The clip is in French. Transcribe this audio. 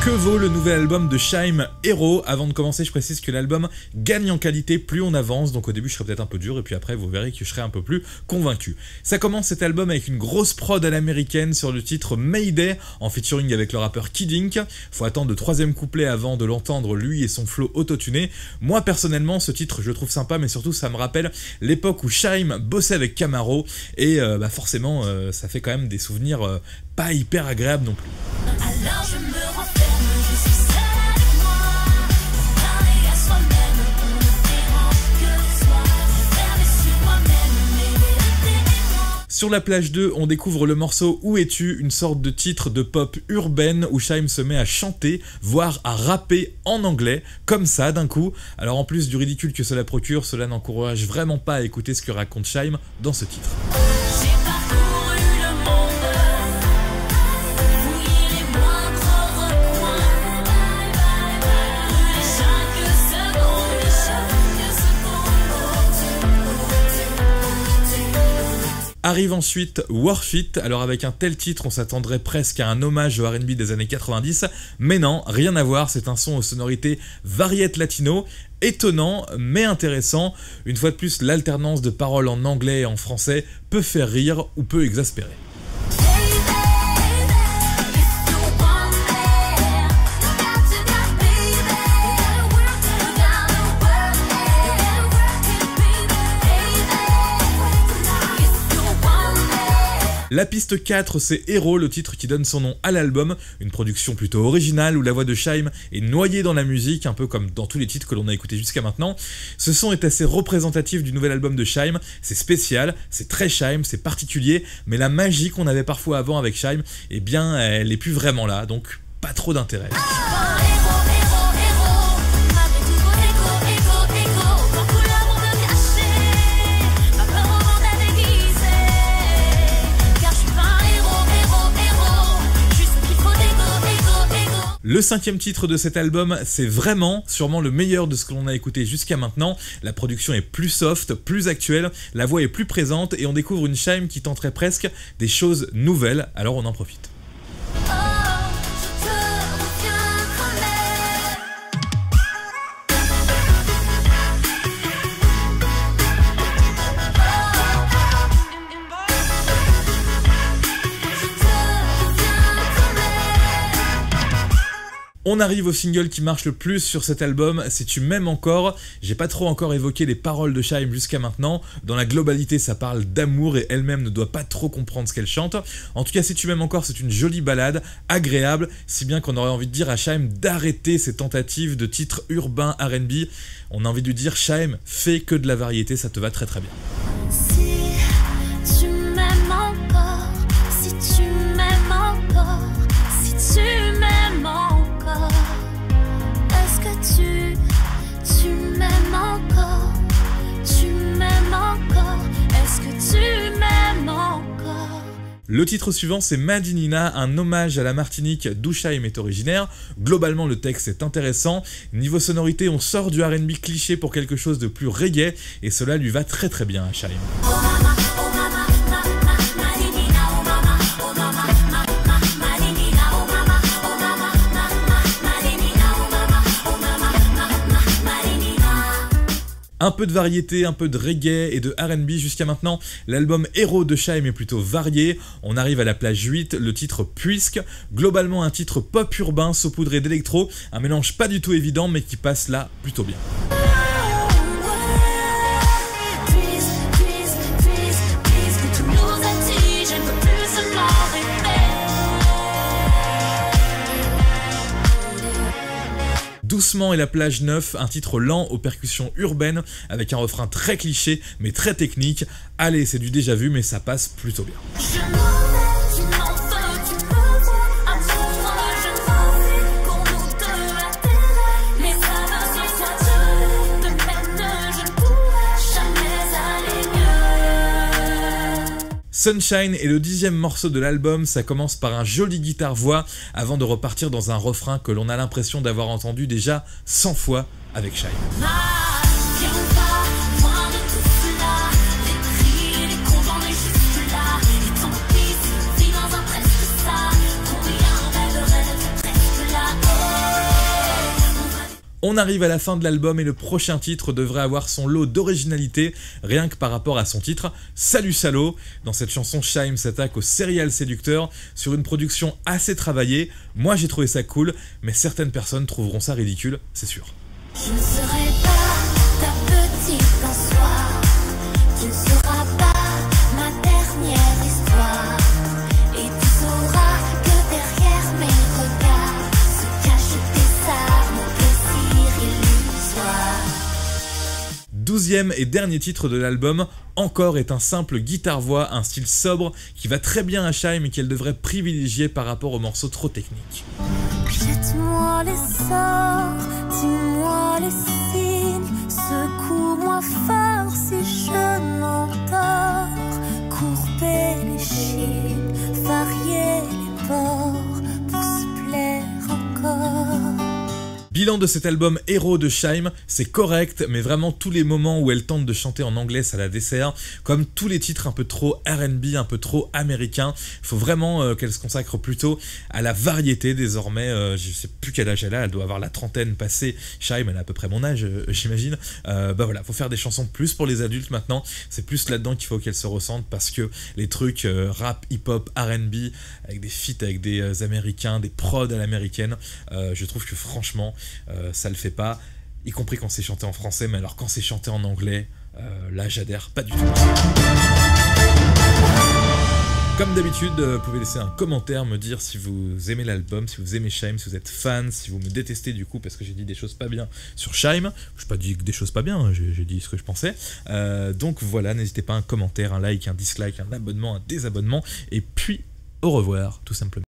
Que vaut le nouvel album de Shaim, Hero? Avant de commencer, je précise que l'album gagne en qualité plus on avance, donc au début je serai peut-être un peu dur, et puis après vous verrez que je serai un peu plus convaincu. Ça commence cet album avec une grosse prod à l'américaine sur le titre Mayday, en featuring avec le rappeur Kid Ink. Faut attendre le troisième couplet avant de l'entendre, lui et son flow autotuné. Moi personnellement, ce titre je le trouve sympa, mais surtout ça me rappelle l'époque où Shaim bossait avec Camaro, et forcément ça fait quand même des souvenirs pas hyper agréables non plus. Alors je me renferme, je suis seule avec moi. Parler à soi-même, on ne dérange que soi. Fermer sur moi-même, mes vérités et moi. Sur la plage 2, on découvre le morceau Où es-tu, une sorte de titre de pop urbaine où Shaim se met à chanter, voire à rapper en anglais, comme ça d'un coup. Alors en plus du ridicule que cela procure, cela n'encourage vraiment pas à écouter ce que raconte Shaim dans ce titre. J'ai parcouru le monde, fouillé les moindres recoins. Brûlé chaque seconde. Arrive ensuite Worth It. Alors avec un tel titre, on s'attendrait presque à un hommage au R&B des années 90, mais non, rien à voir, c'est un son aux sonorités variette latino, étonnant mais intéressant. Une fois de plus, l'alternance de paroles en anglais et en français peut faire rire ou peut exaspérer. La piste 4, c'est Hero, le titre qui donne son nom à l'album, une production plutôt originale où la voix de Shaim est noyée dans la musique, un peu comme dans tous les titres que l'on a écoutés jusqu'à maintenant. Ce son est assez représentatif du nouvel album de Shaim, c'est spécial, c'est très Shaim, c'est particulier, mais la magie qu'on avait parfois avant avec Shaim, eh bien elle est plus vraiment là, donc pas trop d'intérêt. Le cinquième titre de cet album, c'est vraiment sûrement le meilleur de ce que l'on a écouté jusqu'à maintenant. La production est plus soft, plus actuelle, la voix est plus présente et on découvre une Shaim qui tenterait presque des choses nouvelles, alors on en profite. On arrive au single qui marche le plus sur cet album, c'est Tu m'aimes encore. J'ai pas trop encore évoqué les paroles de Shaim jusqu'à maintenant. Dans la globalité, ça parle d'amour et elle-même ne doit pas trop comprendre ce qu'elle chante. En tout cas, Si tu m'aimes encore, c'est une jolie ballade, agréable, si bien qu'on aurait envie de dire à Shaim d'arrêter ses tentatives de titres urbains R&B. On a envie de lui dire, Shaim, fais que de la variété, ça te va très très bien. Si tu m'aimes encore, si tu m'aimes encore, si tu m'aimes encore. Est-ce que tu m'aimes encore? Tu m'aimes encore? Est-ce que tu m'aimes encore? Le titre suivant, c'est Madinina, un hommage à la Martinique d'où Shaim est originaire. Globalement, le texte est intéressant. Niveau sonorité, on sort du R&B cliché pour quelque chose de plus reggae, et cela lui va très très bien à Shaim. Oh mama, Madinina, oh mama, Madinina, oh mama, Madinina, oh mama, Madinina. Un peu de variété, un peu de reggae et de R&B jusqu'à maintenant. L'album Hero de Shaim est plutôt varié. On arrive à la plage 8, le titre Puisque. Globalement un titre pop urbain saupoudré d'électro, un mélange pas du tout évident mais qui passe là plutôt bien. Doucement et la plage 9, un titre lent aux percussions urbaines avec un refrain très cliché mais très technique. Allez, c'est du déjà vu mais ça passe plutôt bien. Je m'en vais, tu m'en veux, tu me vois, amoureux, je m'en vais, pour nous deux à terre, mais ça va ce soit deux, de même je ne pourrai jamais aller mieux. Sunshine est le 10e morceau de l'album, ça commence par un joli guitare-voix avant de repartir dans un refrain que l'on a l'impression d'avoir entendu déjà 100 fois avec Shaim. Viens, on va, loin de tout cela, les cris et les comptes en est juste là, et tant pis si on vit dans un presque ça, pour rien, on rêve presque là. On arrive à la fin de l'album et le prochain titre devrait avoir son lot d'originalité, rien que par rapport à son titre, Salut Salaud. Dans cette chanson, Shy'm s'attaque au serial séducteur sur une production assez travaillée. Moi j'ai trouvé ça cool, mais certaines personnes trouveront ça ridicule, c'est sûr. Je ne serai pas ta petite passoire, tu ne seras pas ma dernière histoire, et tu sauras que derrière mes regards se cachent tes armes, plaisir illusoire. 12e et dernier titre de l'album, Encore est un simple guitare-voix, un style sobre qui va très bien à Shy'm et qu'elle devrait privilégier par rapport aux morceaux trop techniques. Jette-moi les sorts, dis-moi les signes, secoue-moi fort si je m'endors, courber les chines, varier les bords pour se plaire encore. Bilan de cet album Héros de Shy'm, c'est correct, mais vraiment tous les moments où elle tente de chanter en anglais, ça la dessert, comme tous les titres un peu trop R&B, un peu trop américains. Il faut vraiment qu'elle se consacre plutôt à la variété désormais. Je sais plus quel âge elle a, elle doit avoir la trentaine passée. Shy'm, elle a à peu près mon âge, j'imagine. Voilà, faut faire des chansons plus pour les adultes maintenant. C'est plus là-dedans qu'il faut qu'elle se ressente parce que les trucs rap, hip-hop, R&B, avec des feats avec des américains, des prods à l'américaine, je trouve que franchement, ça le fait pas, y compris quand c'est chanté en français, mais alors quand c'est chanté en anglais, là j'adhère pas du tout. Comme d'habitude, vous pouvez laisser un commentaire, me dire si vous aimez l'album, si vous aimez Shy'm, si vous êtes fan, si vous me détestez du coup parce que j'ai dit des choses pas bien sur Shy'm. Je n'ai pas dit des choses pas bien, j'ai dit ce que je pensais. Donc voilà, n'hésitez pas, un commentaire, un like, un dislike, un abonnement, un désabonnement, et puis au revoir tout simplement.